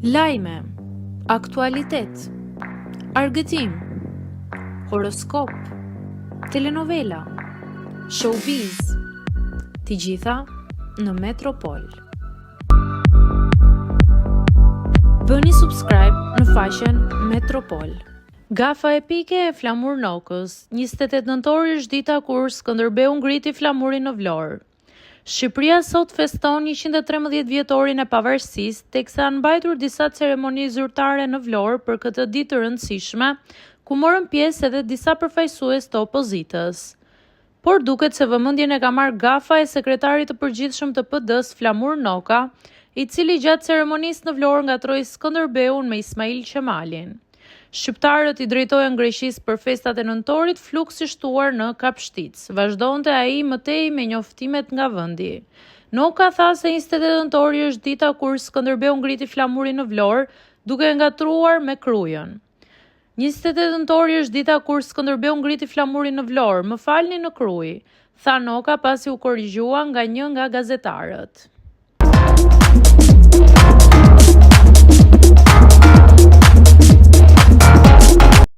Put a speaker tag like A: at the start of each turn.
A: Lajme, aktualitet, argëtim, horoskop, telenovela, showbiz, të gjitha në Metropol. Bëni subscribe në faqen Metropol. Gafa epike e Flamur Nokës. 28 nëntori është dita kur Skënderbeu ngriti flamurin në Vlorë. Shqipëria sot feston 113 vjetorin e pavarësisë, teksa janë mbajtur disa ceremoni zyrtare në Vlorë për këtë ditë të rëndësishme, ku morën pjesë edhe disa përfaqësues të opozitës. Por duket se vëmendjen e ka marrë gafa e sekretarit të përgjithshëm të PD-s Flamur Noka, i cili gjatë ceremonisë në Vlorë ngatroi Skënderbeun me Ismail Qemalin. Shqiptarët i drejtohen Greqisë për festat e nëntorit, fluk si shtuar në Kapshtic. Vazhdonte ai më tej me njoftimet nga vendi. Noka tha se 28 nëntori është dita kur Skënderbeu ngriti flamurin në Vlorë, duke ngatruar me krujën. 28 nëntori është dita kur Skënderbeu ngriti flamurin në Vlorë, më falni në kruj, tha Noka pasi u korrigjua nga një nga gazetarët.